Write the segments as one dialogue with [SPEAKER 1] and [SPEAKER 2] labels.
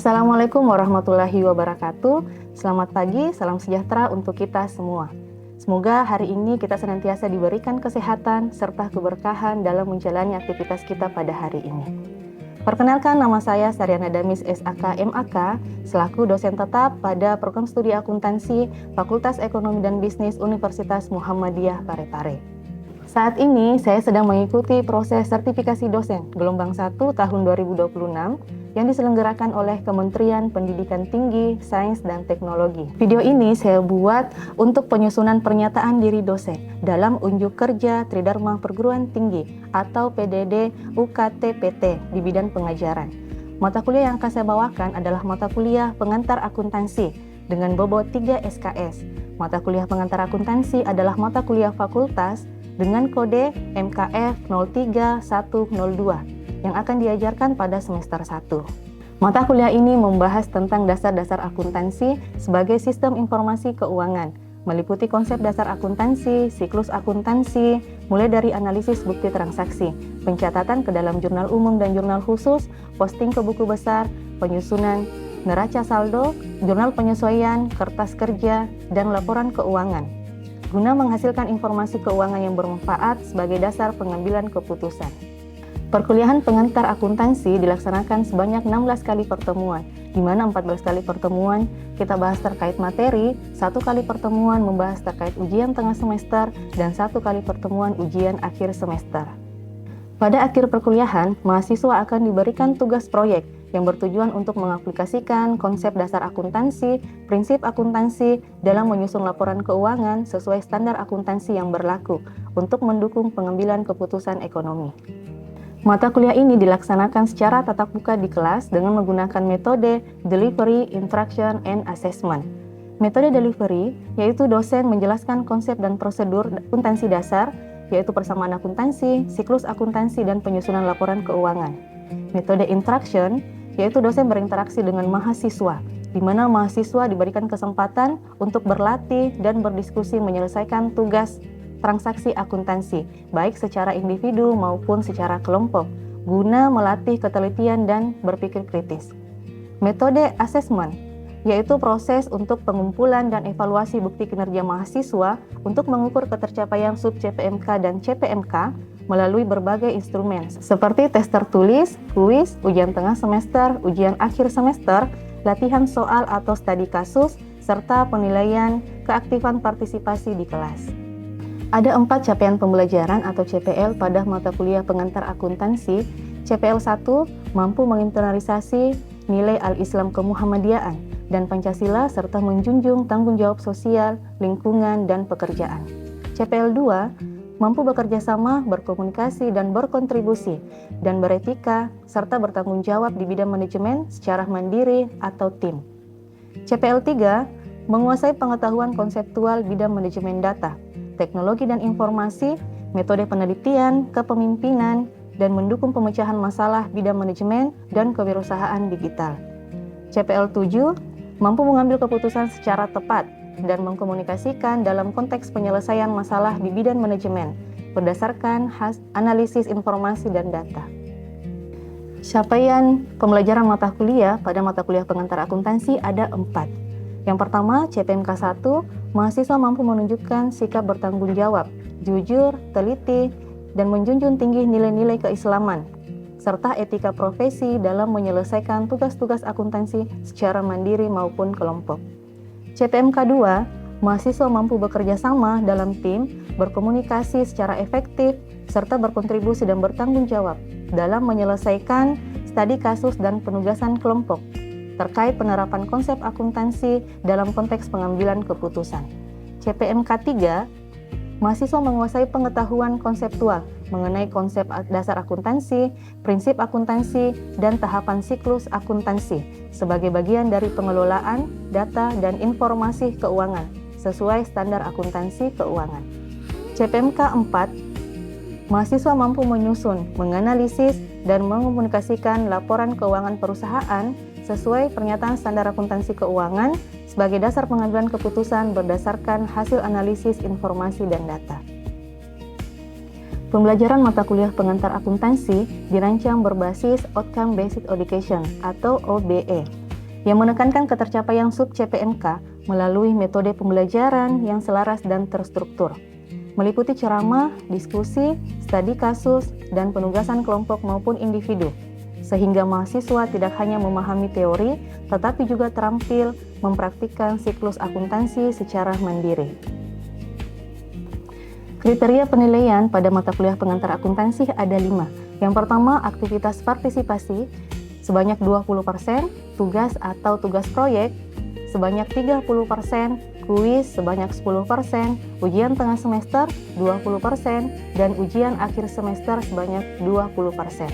[SPEAKER 1] Assalamualaikum warahmatullahi wabarakatuh. Selamat pagi, salam sejahtera untuk kita semua. Semoga hari ini kita senantiasa diberikan kesehatan serta keberkahan dalam menjalani aktivitas kita pada hari ini. Perkenalkan, nama saya Saryana Damis SAK MAK, selaku dosen tetap pada program studi akuntansi Fakultas Ekonomi dan Bisnis Universitas Muhammadiyah Parepare. Saat ini saya sedang mengikuti proses sertifikasi dosen gelombang 1 tahun 2026 yang diselenggarakan oleh Kementerian Pendidikan Tinggi, Sains, dan Teknologi. Video ini saya buat untuk penyusunan pernyataan diri dosen dalam unjuk kerja Tridharma Perguruan Tinggi atau PDD UKT-PT di bidang pengajaran. Mata kuliah yang akan saya bawakan adalah mata kuliah pengantar akuntansi dengan bobot 3 SKS. Mata kuliah pengantar akuntansi adalah mata kuliah fakultas dengan kode MKF 03102 yang akan diajarkan pada semester 1. Mata kuliah ini membahas tentang dasar-dasar akuntansi sebagai sistem informasi keuangan, meliputi konsep dasar akuntansi, siklus akuntansi, mulai dari analisis bukti transaksi, pencatatan ke dalam jurnal umum dan jurnal khusus, posting ke buku besar, penyusunan neraca saldo, jurnal penyesuaian, kertas kerja, dan laporan keuangan, guna menghasilkan informasi keuangan yang bermanfaat sebagai dasar pengambilan keputusan. Perkuliahan pengantar akuntansi dilaksanakan sebanyak 16 kali pertemuan, di mana 14 kali pertemuan kita bahas terkait materi, 1 kali pertemuan membahas terkait ujian tengah semester, dan 1 kali pertemuan ujian akhir semester. Pada akhir perkuliahan, mahasiswa akan diberikan tugas proyek yang bertujuan untuk mengaplikasikan konsep dasar akuntansi, prinsip akuntansi dalam menyusun laporan keuangan sesuai standar akuntansi yang berlaku untuk mendukung pengambilan keputusan ekonomi. Mata kuliah ini dilaksanakan secara tatap muka di kelas dengan menggunakan metode Delivery, Instruction, and Assessment. Metode delivery yaitu dosen menjelaskan konsep dan prosedur akuntansi dasar, yaitu persamaan akuntansi, siklus akuntansi, dan penyusunan laporan keuangan. Metode instruction yaitu dosen berinteraksi dengan mahasiswa, di mana mahasiswa diberikan kesempatan untuk berlatih dan berdiskusi menyelesaikan tugas transaksi akuntansi, baik secara individu maupun secara kelompok, guna melatih ketelitian dan berpikir kritis. Metode assessment yaitu proses untuk pengumpulan dan evaluasi bukti kinerja mahasiswa untuk mengukur ketercapaian sub CPMK dan CPMK melalui berbagai instrumen seperti tes tertulis, kuis, ujian tengah semester, ujian akhir semester, latihan soal atau studi kasus, serta penilaian keaktifan partisipasi di kelas. Ada 4 capaian pembelajaran atau CPL pada mata kuliah pengantar akuntansi. CPL 1 mampu menginternalisasi nilai al-Islam kemuhammadiyaan dan Pancasila serta menjunjung tanggung jawab sosial, lingkungan, dan pekerjaan. CPL 2 mampu bekerja sama, berkomunikasi, dan berkontribusi, dan beretika, serta bertanggung jawab di bidang manajemen secara mandiri atau tim. CPL 3 menguasai pengetahuan konseptual bidang manajemen data, teknologi dan informasi, metode penelitian, kepemimpinan, dan mendukung pemecahan masalah bidang manajemen dan kewirausahaan digital. CPL 7 mampu mengambil keputusan secara tepat dan mengkomunikasikan dalam konteks penyelesaian masalah di bidang manajemen berdasarkan analisis informasi dan data. Capaian pembelajaran mata kuliah pada mata kuliah pengantar akuntansi ada 4. Yang pertama, CPMK 1, mahasiswa mampu menunjukkan sikap bertanggung jawab, jujur, teliti, dan menjunjung tinggi nilai-nilai keislaman, serta etika profesi dalam menyelesaikan tugas-tugas akuntansi secara mandiri maupun kelompok. CPMK 2, mahasiswa mampu bekerja sama dalam tim, berkomunikasi secara efektif, serta berkontribusi dan bertanggung jawab dalam menyelesaikan studi kasus dan penugasan kelompok terkait penerapan konsep akuntansi dalam konteks pengambilan keputusan. CPMK 3, mahasiswa menguasai pengetahuan konseptual mengenai konsep dasar akuntansi, prinsip akuntansi, dan tahapan siklus akuntansi sebagai bagian dari pengelolaan data dan informasi keuangan sesuai standar akuntansi keuangan. CPMK 4, mahasiswa mampu menyusun, menganalisis, dan mengomunikasikan laporan keuangan perusahaan sesuai pernyataan standar akuntansi keuangan sebagai dasar pengambilan keputusan berdasarkan hasil analisis informasi dan data. Pembelajaran mata kuliah pengantar akuntansi dirancang berbasis Outcome Based Education atau OBE. yang menekankan ketercapaian sub CPNK melalui metode pembelajaran yang selaras dan terstruktur, meliputi ceramah, diskusi, studi kasus, dan penugasan kelompok maupun individu, sehingga mahasiswa tidak hanya memahami teori, tetapi juga terampil mempraktikkan siklus akuntansi secara mandiri. Kriteria penilaian pada mata kuliah pengantar akuntansi ada 5. Yang pertama, aktivitas partisipasi sebanyak 20%, tugas atau tugas proyek sebanyak 30%, kuis sebanyak 10%, ujian tengah semester 20%, dan ujian akhir semester sebanyak 20%.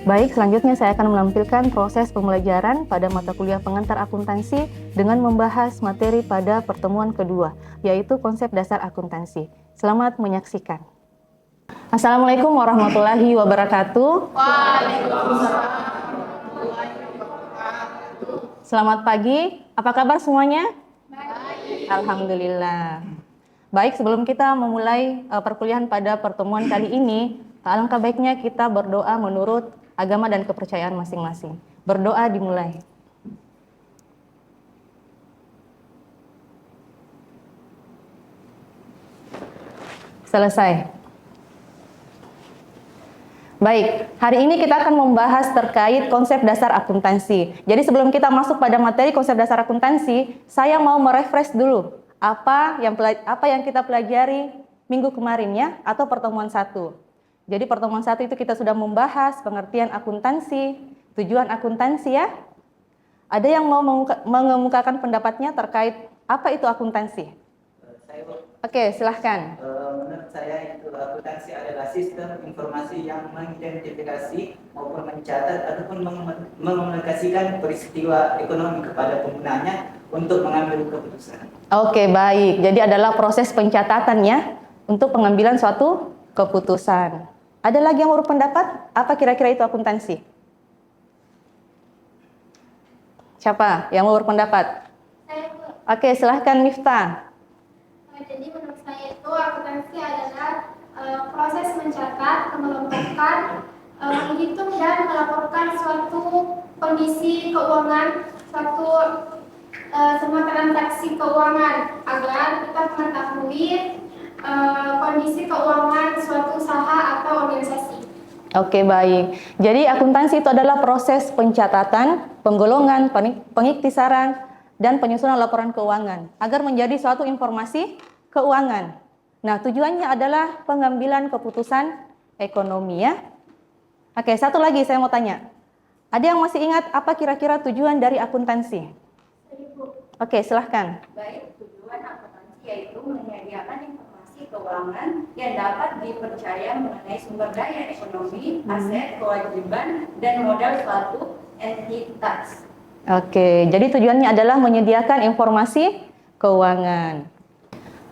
[SPEAKER 1] Baik, selanjutnya saya akan menampilkan proses pembelajaran pada mata kuliah pengantar akuntansi dengan membahas materi pada pertemuan kedua, yaitu konsep dasar akuntansi. Selamat menyaksikan. Assalamualaikum warahmatullahi wabarakatuh.
[SPEAKER 2] Waalaikumsalam.
[SPEAKER 1] Selamat pagi, apa kabar semuanya?
[SPEAKER 2] Baik.
[SPEAKER 1] Alhamdulillah. Baik, sebelum kita memulai perkuliahan pada pertemuan kali ini, alangkah baiknya kita berdoa menurut agama dan kepercayaan masing-masing. Berdoa dimulai. Selesai. Baik, hari ini kita akan membahas terkait konsep dasar akuntansi. Jadi sebelum kita masuk pada materi konsep dasar akuntansi, saya mau merefresh dulu apa yang kita pelajari minggu kemarin ya, atau pertemuan 1. Jadi pertemuan 1 itu kita sudah membahas pengertian akuntansi, tujuan akuntansi ya. Ada yang mau mengemukakan pendapatnya terkait apa itu akuntansi? Oke, silahkan.
[SPEAKER 3] Menurut saya itu akuntansi adalah sistem informasi yang mengidentifikasi maupun mencatat ataupun mengomunikasikan peristiwa ekonomi kepada penggunanya untuk mengambil keputusan.
[SPEAKER 1] Oke, baik. Jadi adalah proses pencatatan ya untuk pengambilan suatu keputusan. Ada lagi yang mau berpendapat? Apa kira-kira itu akuntansi? Siapa yang mau berpendapat? Oke, silahkan Miftah.
[SPEAKER 2] Jadi menurut saya itu akuntansi adalah proses mencatat, mengelompokkan, menghitung dan melaporkan suatu kondisi keuangan, semua transaksi keuangan agar kita mengetahui kondisi keuangan suatu usaha atau organisasi.
[SPEAKER 1] Oke, baik. Jadi akuntansi itu adalah proses pencatatan, penggolongan, pengiktisaran, dan penyusunan laporan keuangan agar menjadi suatu informasi keuangan. Nah, tujuannya adalah pengambilan keputusan ekonomi ya. Oke, satu lagi saya mau tanya. Ada yang masih ingat apa kira-kira tujuan dari akuntansi? Oke, silahkan.
[SPEAKER 4] Baik, tujuan akuntansi yaitu menyediakan informasi keuangan yang dapat dipercaya mengenai sumber daya ekonomi, aset, kewajiban, dan modal suatu entitas.
[SPEAKER 1] Oke, jadi tujuannya adalah menyediakan informasi keuangan.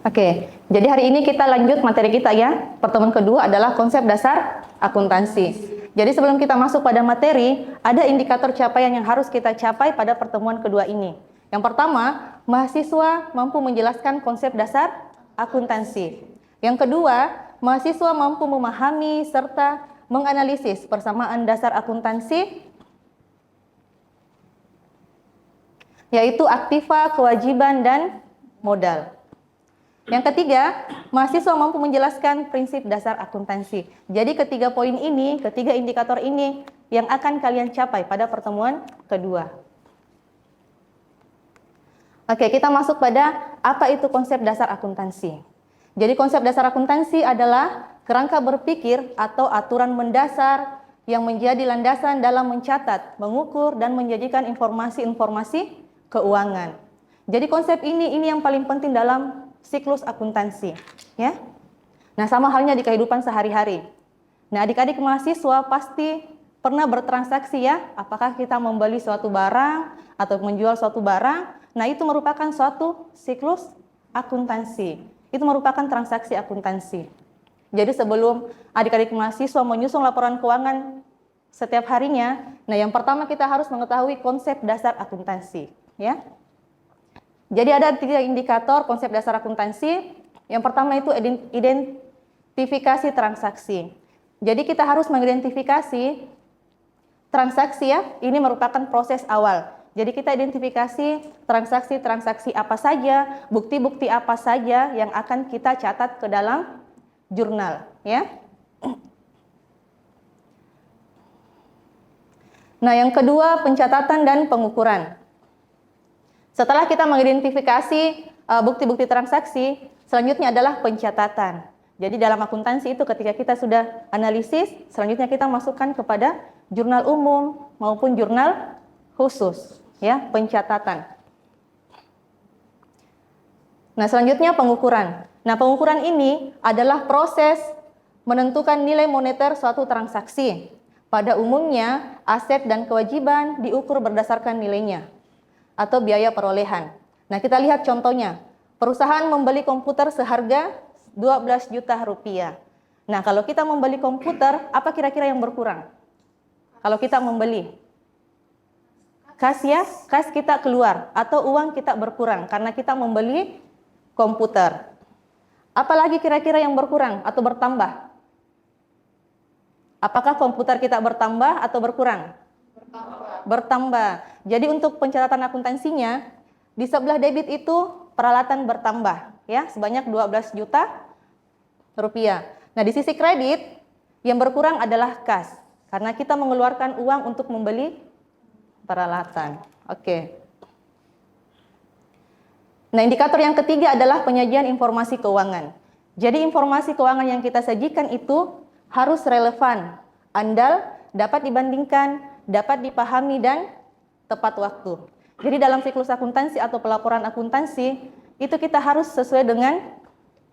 [SPEAKER 1] Oke, jadi hari ini kita lanjut materi kita ya. Pertemuan kedua adalah konsep dasar akuntansi. Jadi sebelum kita masuk pada materi, ada indikator capaian yang harus kita capai pada pertemuan kedua ini. Yang pertama, mahasiswa mampu menjelaskan konsep dasar akuntansi. Yang kedua, mahasiswa mampu memahami serta menganalisis persamaan dasar akuntansi, yaitu aktiva, kewajiban, dan modal. Yang ketiga, mahasiswa mampu menjelaskan prinsip dasar akuntansi. Jadi ketiga poin ini, ketiga indikator ini yang akan kalian capai pada pertemuan kedua. Oke, kita masuk pada apa itu konsep dasar akuntansi. Jadi konsep dasar akuntansi adalah kerangka berpikir atau aturan mendasar yang menjadi landasan dalam mencatat, mengukur, dan menyajikan informasi-informasi keuangan. Jadi konsep ini yang paling penting dalam siklus akuntansi, ya. Nah, sama halnya di kehidupan sehari-hari. Nah, adik-adik mahasiswa pasti pernah bertransaksi ya, apakah kita membeli suatu barang atau menjual suatu barang. Nah, itu merupakan suatu siklus akuntansi. Itu merupakan transaksi akuntansi. Jadi sebelum adik-adik mahasiswa menyusun laporan keuangan setiap harinya, nah yang pertama kita harus mengetahui konsep dasar akuntansi, ya. Jadi ada 3 indikator konsep dasar akuntansi. Yang pertama itu identifikasi transaksi. Jadi kita harus mengidentifikasi transaksi ya, ini merupakan proses awal. Jadi kita identifikasi transaksi-transaksi apa saja, bukti-bukti apa saja yang akan kita catat ke dalam jurnal, ya. Nah, yang kedua, pencatatan dan pengukuran. Setelah kita mengidentifikasi bukti-bukti transaksi, selanjutnya adalah pencatatan. Jadi dalam akuntansi itu ketika kita sudah analisis, selanjutnya kita masukkan kepada jurnal umum maupun jurnal khusus, ya, pencatatan. Nah, selanjutnya pengukuran. Nah, pengukuran ini adalah proses menentukan nilai moneter suatu transaksi. Pada umumnya, aset dan kewajiban diukur berdasarkan nilainya atau biaya perolehan. Nah, kita lihat contohnya. Perusahaan membeli komputer seharga 12 juta rupiah. Nah, kalau kita membeli komputer, apa kira-kira yang berkurang? Kalau kita membeli, kas ya, kas kita keluar atau uang kita berkurang karena kita membeli komputer. Apalagi kira-kira yang berkurang atau bertambah? Apakah komputer kita bertambah atau berkurang? Bertambah. Jadi untuk pencatatan akuntansinya, di sebelah debit itu peralatan bertambah, ya, sebanyak 12 juta rupiah. Nah, di sisi kredit yang berkurang adalah kas, karena kita mengeluarkan uang untuk membeli peralatan. Oke. Nah, indikator yang ketiga adalah penyajian informasi keuangan. Jadi informasi keuangan yang kita sajikan itu harus relevan, andal, dapat dibandingkan, dapat dipahami, dan tepat waktu. Jadi dalam siklus akuntansi atau pelaporan akuntansi, itu kita harus sesuai dengan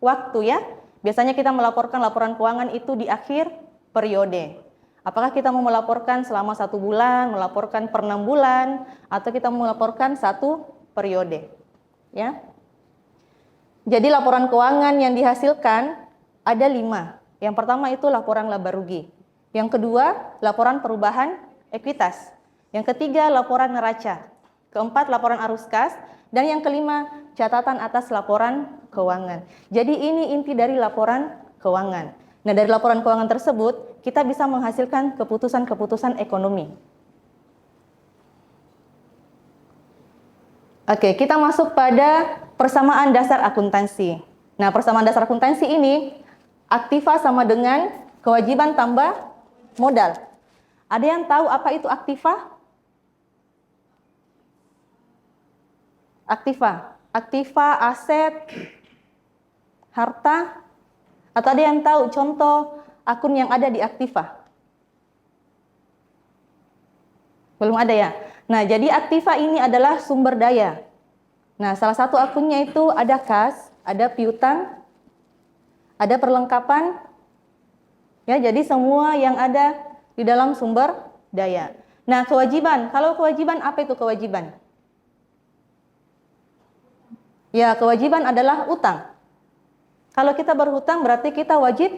[SPEAKER 1] waktu, ya. Biasanya kita melaporkan laporan keuangan itu di akhir periode. Apakah kita mau melaporkan selama 1 bulan, melaporkan per 6 bulan, atau kita mau melaporkan 1 periode, ya. Jadi laporan keuangan yang dihasilkan ada 5. Yang pertama itu laporan laba rugi. Yang kedua, laporan perubahan ekuitas. Yang ketiga, laporan neraca. Keempat, laporan arus kas. Dan yang kelima, catatan atas laporan keuangan. Jadi ini inti dari laporan keuangan. Nah, dari laporan keuangan tersebut, kita bisa menghasilkan keputusan-keputusan ekonomi. Oke, kita masuk pada persamaan dasar akuntansi. Nah, persamaan dasar akuntansi ini, aktiva sama dengan kewajiban tambah modal. Ada yang tahu apa itu aktiva? Aktiva, aset, harta, atau ada yang tahu contoh akun yang ada di aktiva? Belum ada ya? Nah, jadi aktiva ini adalah sumber daya. Nah, salah satu akunnya itu ada kas, ada piutang, ada perlengkapan, ya, jadi semua yang ada di dalam sumber daya. Nah, kewajiban, kalau kewajiban apa itu kewajiban? Ya, kewajiban adalah utang. Kalau kita berhutang berarti kita wajib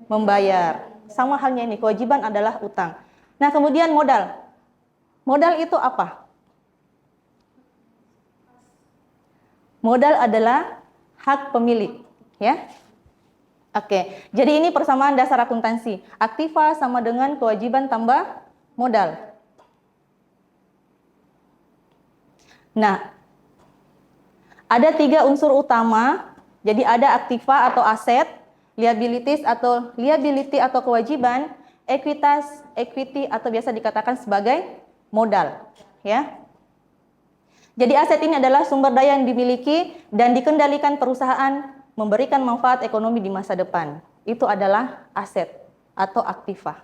[SPEAKER 1] membayar. Sama halnya ini, kewajiban adalah utang. Nah, kemudian modal. Modal itu apa? Modal adalah hak pemilik, ya. Oke, jadi ini persamaan dasar akuntansi. Aktiva sama dengan kewajiban tambah modal. Nah, ada 3 unsur utama. Jadi ada aktiva atau aset, liabilities atau liability atau kewajiban, ekuitas, equity atau biasa dikatakan sebagai modal, ya. Jadi aset ini adalah sumber daya yang dimiliki dan dikendalikan perusahaan memberikan manfaat ekonomi di masa depan. Itu adalah aset atau aktiva.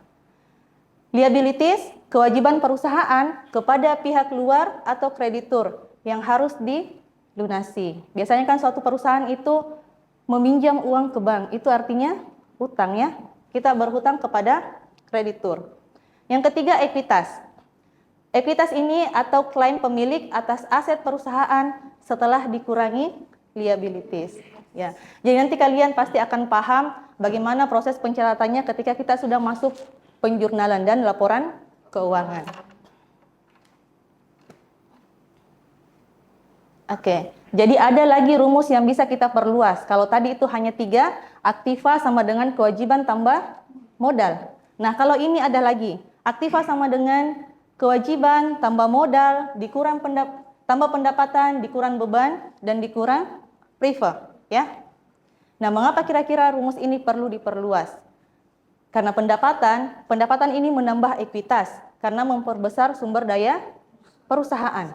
[SPEAKER 1] Liabilities, kewajiban perusahaan kepada pihak luar atau kreditur yang harus dilunasi. Biasanya kan suatu perusahaan itu meminjam uang ke bank, itu artinya utang, ya. Kita berhutang kepada kreditur. Yang ketiga, ekuitas. Ekuitas ini atau klaim pemilik atas aset perusahaan setelah dikurangi liabilities. Ya, jadi nanti kalian pasti akan paham bagaimana proses pencatatannya ketika kita sudah masuk penjurnalan dan laporan keuangan. Oke, jadi ada lagi rumus yang bisa kita perluas. Kalau tadi itu hanya 3, aktiva sama dengan kewajiban tambah modal. Nah, kalau ini ada lagi, aktiva sama dengan kewajiban tambah modal dikurang tambah pendapatan dikurang beban dan dikurang priva, ya. Nah, mengapa kira-kira rumus ini perlu diperluas? Karena pendapatan ini menambah ekuitas karena memperbesar sumber daya perusahaan.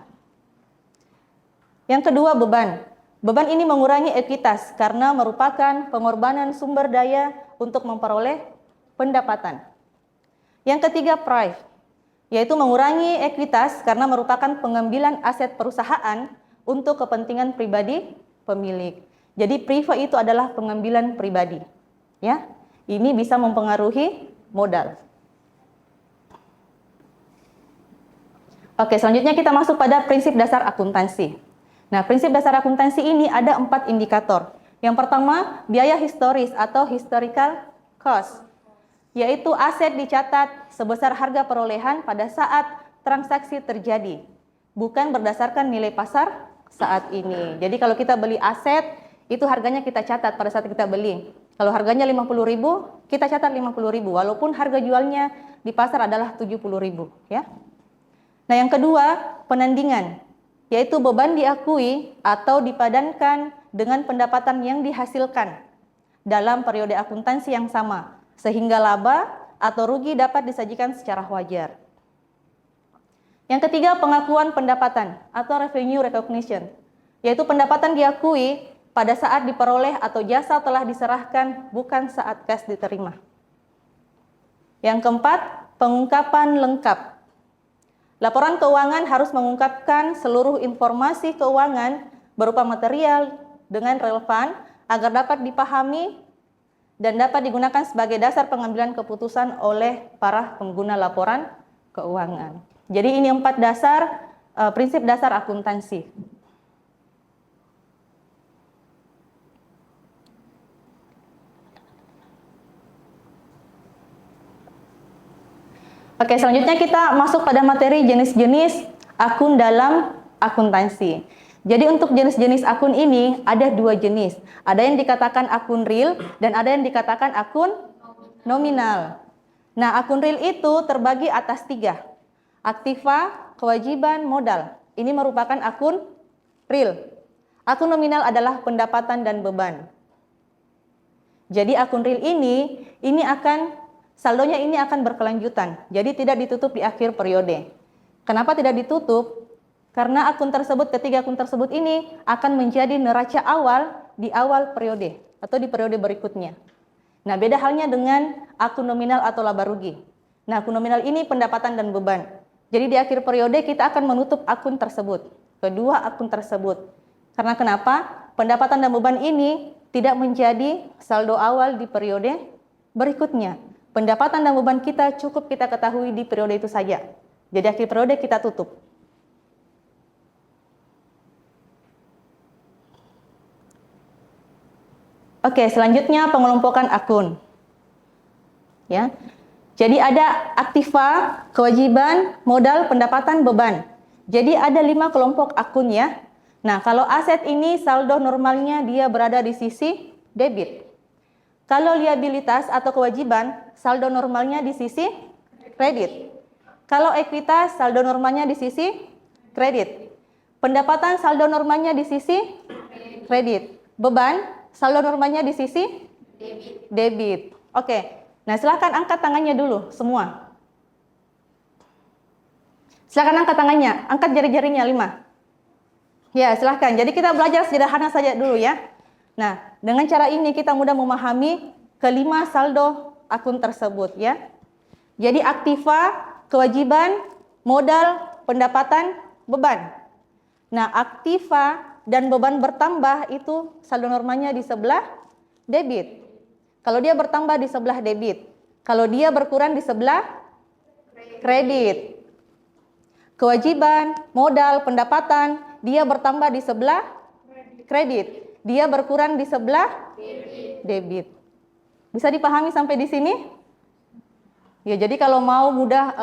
[SPEAKER 1] Yang kedua, beban. Beban ini mengurangi ekuitas karena merupakan pengorbanan sumber daya untuk memperoleh pendapatan. Yang ketiga, price, yaitu mengurangi ekuitas karena merupakan pengambilan aset perusahaan untuk kepentingan pribadi pemilik. Jadi priva itu adalah pengambilan pribadi, ya. Ini bisa mempengaruhi modal. Oke, selanjutnya kita masuk pada prinsip dasar akuntansi. Nah, prinsip dasar akuntansi ini ada 4 indikator. Yang pertama, biaya historis atau historical cost, yaitu aset dicatat sebesar harga perolehan pada saat transaksi terjadi, bukan berdasarkan nilai pasar saat ini. Jadi kalau kita beli aset, itu harganya kita catat pada saat kita beli. Kalau harganya 50.000, kita catat 50.000, walaupun harga jualnya di pasar adalah 70.000, ya. Nah, yang kedua, penandingan, yaitu beban diakui atau dipadankan dengan pendapatan yang dihasilkan dalam periode akuntansi yang sama, sehingga laba atau rugi dapat disajikan secara wajar. Yang ketiga, pengakuan pendapatan atau revenue recognition, yaitu pendapatan diakui pada saat diperoleh atau jasa telah diserahkan, bukan saat cash diterima. Yang keempat, pengungkapan lengkap. Laporan keuangan harus mengungkapkan seluruh informasi keuangan berupa material dengan relevan agar dapat dipahami dan dapat digunakan sebagai dasar pengambilan keputusan oleh para pengguna laporan keuangan. Jadi ini 4 dasar prinsip dasar akuntansi. Oke, selanjutnya kita masuk pada materi jenis-jenis akun dalam akuntansi. Jadi untuk jenis-jenis akun ini ada 2 jenis. Ada yang dikatakan akun real dan ada yang dikatakan akun nominal. Nah, akun real itu terbagi atas 3. Aktiva, kewajiban, modal. Ini merupakan akun real. Akun nominal adalah pendapatan dan beban. Jadi akun real ini akan saldonya ini akan berkelanjutan, jadi tidak ditutup di akhir periode. Kenapa tidak ditutup? Karena ketiga akun tersebut ini akan menjadi neraca awal di awal periode atau di periode berikutnya. Nah, beda halnya dengan akun nominal atau laba rugi. Nah, akun nominal ini pendapatan dan beban. Jadi di akhir periode kita akan menutup akun tersebut, kedua akun tersebut. Karena kenapa? Pendapatan dan beban ini tidak menjadi saldo awal di periode berikutnya. Pendapatan dan beban kita cukup kita ketahui di periode itu saja. Jadi akhir periode kita tutup. Oke, selanjutnya pengelompokan akun. Ya. Jadi ada aktiva, kewajiban, modal, pendapatan, beban. Jadi ada 5 kelompok akun ya. Nah, kalau aset ini saldo normalnya dia berada di sisi debit. Kalau liabilitas atau kewajiban, saldo normalnya di sisi kredit. Kalau ekuitas, saldo normalnya di sisi kredit. Pendapatan, saldo normalnya di sisi kredit. Beban, saldo normalnya di sisi debit. Oke, nah silahkan angkat tangannya dulu semua. Silahkan angkat tangannya, angkat jari-jarinya 5. Ya, silahkan. Jadi kita belajar sederhana saja dulu ya. Nah, dengan cara ini kita mudah memahami kelima saldo akun tersebut ya. Jadi aktiva, kewajiban, modal, pendapatan, beban. Nah, aktiva dan beban bertambah itu saldo normalnya di sebelah debit. Kalau dia bertambah di sebelah debit. Kalau dia berkurang di sebelah kredit. Kewajiban, modal, pendapatan, dia bertambah di sebelah kredit. Dia berkurang di sebelah debit. Bisa dipahami sampai di sini? Ya, jadi kalau mau mudah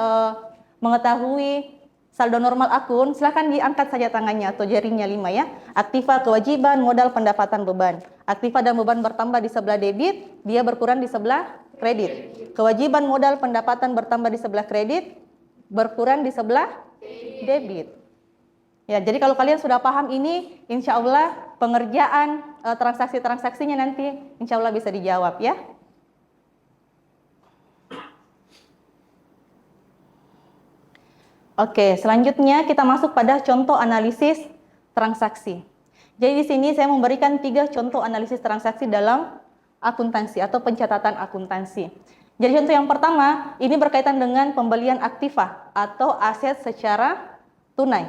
[SPEAKER 1] mengetahui saldo normal akun, silahkan diangkat saja tangannya atau jarinya 5 ya. Aktiva, kewajiban, modal, pendapatan, beban. Aktiva dan beban bertambah di sebelah debit, dia berkurang di sebelah kredit. Kewajiban, modal, pendapatan bertambah di sebelah kredit, berkurang di sebelah debit. Ya, jadi kalau kalian sudah paham ini, insya Allah pengerjaan transaksi-transaksinya nanti insya Allah bisa dijawab ya. Oke, selanjutnya kita masuk pada contoh analisis transaksi. Jadi di sini saya memberikan 3 contoh analisis transaksi dalam akuntansi atau pencatatan akuntansi. Jadi contoh yang pertama, ini berkaitan dengan pembelian aktiva atau aset secara tunai.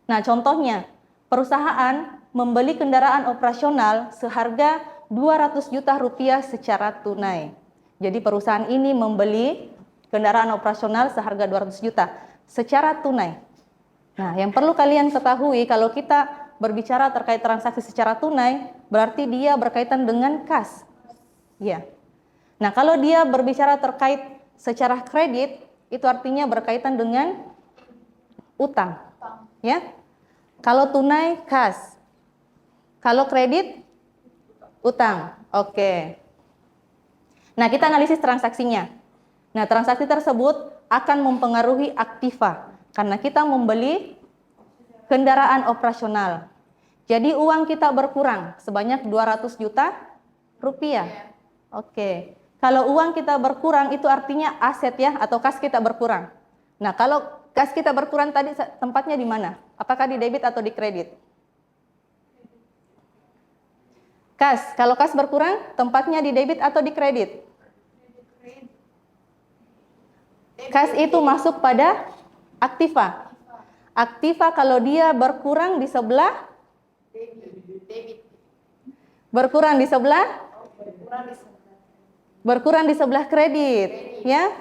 [SPEAKER 1] Nah, contohnya, perusahaan membeli kendaraan operasional seharga 200 juta rupiah secara tunai. Jadi perusahaan ini membeli kendaraan operasional seharga 200 juta secara tunai. Nah, yang perlu kalian ketahui kalau kita berbicara terkait transaksi secara tunai, berarti dia berkaitan dengan kas. Ya. Nah, kalau dia berbicara terkait secara kredit, itu artinya berkaitan dengan utang. Ya. Kalau tunai, kas. Kalau kredit, utang. Oke. Nah, kita analisis transaksinya. Nah, transaksi tersebut akan mempengaruhi aktiva karena kita membeli kendaraan operasional. Jadi uang kita berkurang sebanyak 200 juta rupiah. Oke. Kalau uang kita berkurang itu artinya aset ya atau kas kita berkurang. Nah, kalau kas kita berkurang tadi tempatnya di mana? Apakah di debit atau di kredit? Kas, kalau kas berkurang tempatnya di debit atau di kredit? Kas itu masuk pada aktiva. Aktiva kalau dia berkurang di sebelah berkurang di sebelah kredit, ya.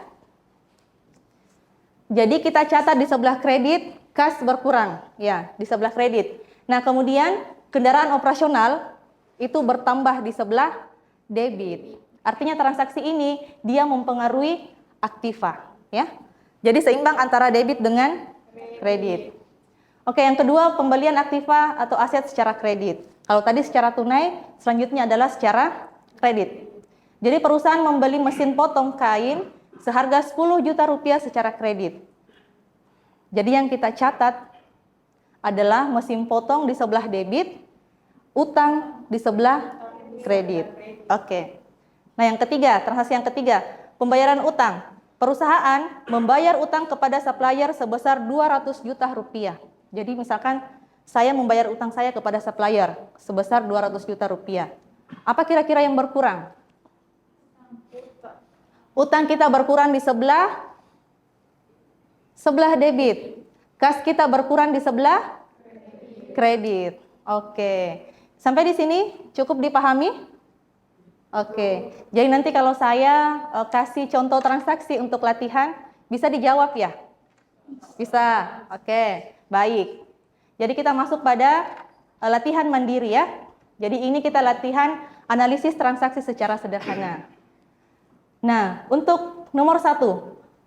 [SPEAKER 1] Jadi kita catat di sebelah kredit, kas berkurang, ya, di sebelah kredit. Nah, kemudian kendaraan operasional itu bertambah di sebelah debit. Artinya transaksi ini dia mempengaruhi aktiva, ya. Jadi seimbang antara debit dengan kredit. Oke, yang kedua pembelian aktiva atau aset secara kredit. Kalau tadi secara tunai, selanjutnya adalah secara kredit. Jadi perusahaan membeli mesin potong kain seharga 10 juta rupiah secara kredit. Jadi yang kita catat adalah mesin potong di sebelah debit, utang di sebelah kredit. Oke. Nah, yang ketiga, transaksi yang ketiga, pembayaran utang. Perusahaan membayar utang kepada supplier sebesar 200 juta rupiah. Jadi misalkan saya membayar utang saya kepada supplier sebesar 200 juta rupiah. Apa kira-kira yang berkurang? Utang kita berkurang di sebelah debit. Kas kita berkurang di sebelah kredit. Oke. Sampai di sini cukup dipahami? Oke. Jadi nanti kalau saya kasih contoh transaksi untuk latihan, bisa dijawab ya? Bisa. Oke. Baik. Jadi kita masuk pada latihan mandiri ya. Jadi ini kita latihan analisis transaksi secara sederhana. Nah, untuk nomor 1,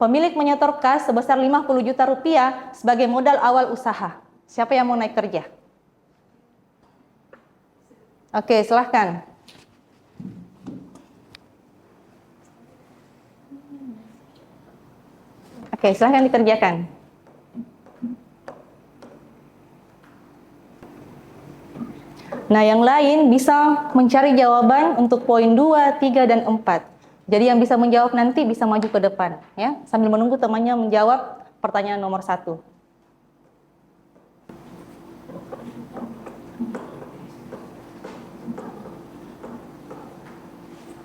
[SPEAKER 1] pemilik menyetor kas sebesar 50 juta rupiah sebagai modal awal usaha. Siapa yang mau naik kerja? Oke, silahkan. Oke, silahkan dikerjakan. Nah, yang lain bisa mencari jawaban untuk poin 2, 3, dan 4. Jadi yang bisa menjawab nanti bisa maju ke depan, ya, sambil menunggu temannya menjawab pertanyaan nomor 1.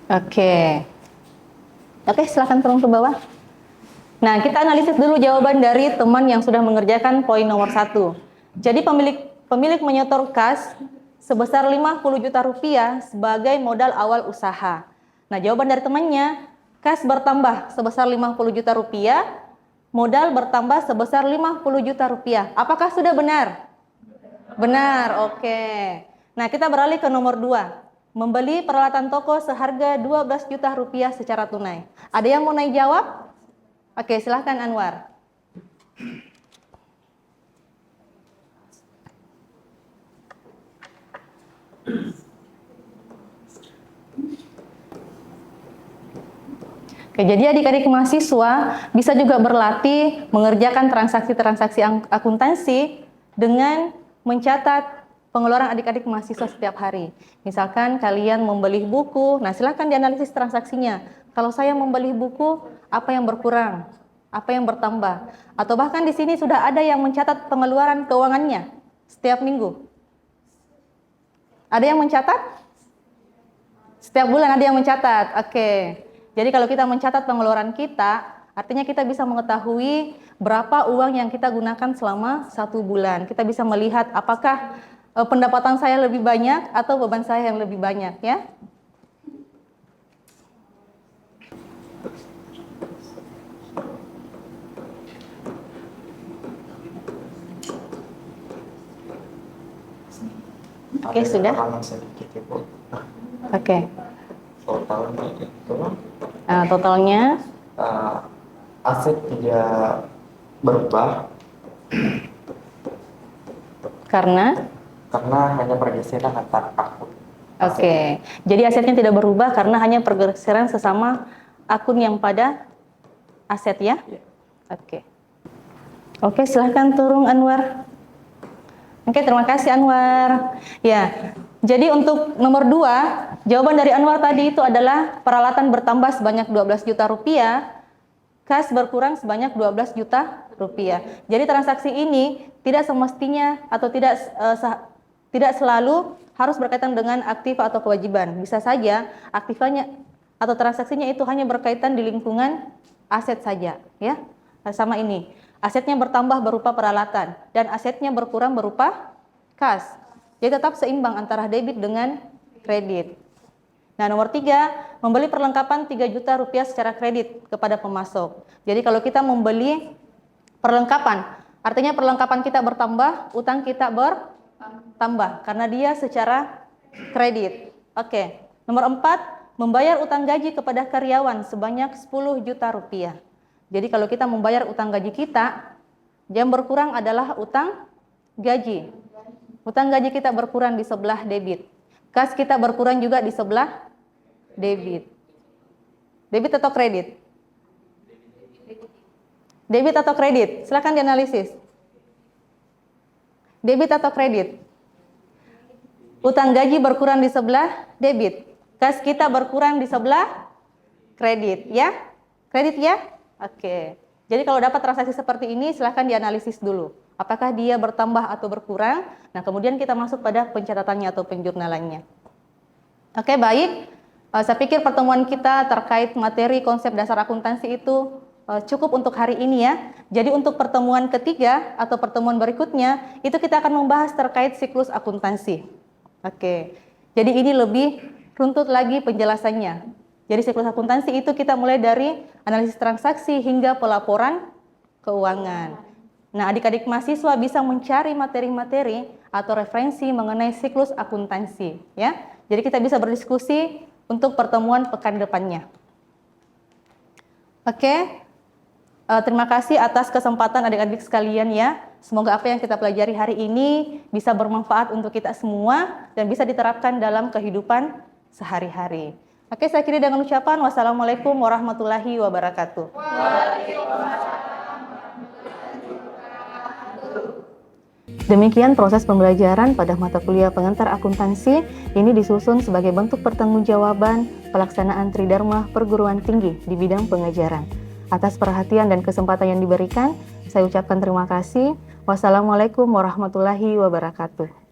[SPEAKER 1] Oke, silakan turun ke bawah. Nah, kita analisis dulu jawaban dari teman yang sudah mengerjakan poin nomor 1. Jadi pemilik menyetor kas sebesar 50 juta rupiah sebagai modal awal usaha. Nah, jawaban dari temannya, kas bertambah sebesar 50 juta rupiah, modal bertambah sebesar 50 juta rupiah. Apakah sudah benar? Benar, oke. Nah, kita beralih ke nomor 2. Membeli peralatan toko seharga 12 juta rupiah secara tunai. Ada yang mau naik jawab? Oke, silahkan Anwar. Oke, jadi adik-adik mahasiswa bisa juga berlatih mengerjakan transaksi-transaksi akuntansi dengan mencatat pengeluaran adik-adik mahasiswa setiap hari. Misalkan kalian membeli buku, nah silahkan dianalisis transaksinya. Kalau saya membeli buku, apa yang berkurang, apa yang bertambah, atau bahkan di sini sudah ada yang mencatat pengeluaran keuangannya setiap minggu. Ada yang mencatat? Setiap bulan ada yang mencatat. Oke. Jadi kalau kita mencatat pengeluaran kita, artinya kita bisa mengetahui berapa uang yang kita gunakan selama 1 bulan. Kita bisa melihat apakah pendapatan saya lebih banyak atau beban saya yang lebih banyak, ya. Oke, sudah.
[SPEAKER 5] Sedikit, Ibu.
[SPEAKER 1] Oke.
[SPEAKER 5] Totalnya itu
[SPEAKER 1] Totalnya
[SPEAKER 5] aset tidak berubah
[SPEAKER 1] karena
[SPEAKER 5] hanya pergeseran antar akun.
[SPEAKER 1] Oke. Jadi asetnya tidak berubah karena hanya pergeseran sesama akun yang pada aset, ya? Oke. Oke, silahkan turun Anwar. Oke, terima kasih Anwar. Ya, jadi untuk nomor 2, jawaban dari Anwar tadi itu adalah peralatan bertambah sebanyak 12 juta rupiah, kas berkurang sebanyak 12 juta rupiah. Jadi transaksi ini tidak semestinya atau tidak selalu harus berkaitan dengan aktiva atau kewajiban. Bisa saja aktivanya atau transaksinya itu hanya berkaitan di lingkungan aset saja, ya. Sama ini. Asetnya bertambah berupa peralatan dan asetnya berkurang berupa kas. Jadi tetap seimbang antara debit dengan kredit. Nah, nomor 3, membeli perlengkapan 3 juta rupiah secara kredit kepada pemasok. Jadi kalau kita membeli perlengkapan, artinya perlengkapan kita bertambah, utang kita bertambah karena dia secara kredit. Oke. Nomor 4, membayar utang gaji kepada karyawan sebanyak 10 juta rupiah. Jadi kalau kita membayar utang gaji kita, yang berkurang adalah utang gaji. Utang gaji kita berkurang di sebelah debit. Kas kita berkurang juga di sebelah debit. Debit atau kredit? Debit atau kredit? Silakan dianalisis. Debit atau kredit? Utang gaji berkurang di sebelah debit. Kas kita berkurang di sebelah kredit, ya? Kredit, ya? Oke. Jadi kalau dapat transaksi seperti ini, silahkan dianalisis dulu. Apakah dia bertambah atau berkurang? Nah, kemudian kita masuk pada pencatatannya atau penjurnalannya. Oke, baik. Saya pikir pertemuan kita terkait materi konsep dasar akuntansi itu cukup untuk hari ini, ya. Jadi untuk pertemuan ketiga atau pertemuan berikutnya, itu kita akan membahas terkait siklus akuntansi. Oke. Jadi ini lebih runtut lagi penjelasannya. Jadi siklus akuntansi itu kita mulai dari analisis transaksi hingga pelaporan keuangan. Nah, adik-adik mahasiswa bisa mencari materi-materi atau referensi mengenai siklus akuntansi, ya. Jadi kita bisa berdiskusi untuk pertemuan pekan depannya. Oke. Terima kasih atas kesempatan adik-adik sekalian, ya. Semoga apa yang kita pelajari hari ini bisa bermanfaat untuk kita semua dan bisa diterapkan dalam kehidupan sehari-hari. Oke, saya akhiri dengan ucapan wassalamualaikum warahmatullahi wabarakatuh. Demikian proses pembelajaran pada mata kuliah pengantar akuntansi. Ini disusun sebagai bentuk pertanggungjawaban pelaksanaan Tridharma perguruan tinggi di bidang pengajaran. Atas perhatian dan kesempatan yang diberikan, saya ucapkan terima kasih. Wassalamualaikum warahmatullahi wabarakatuh.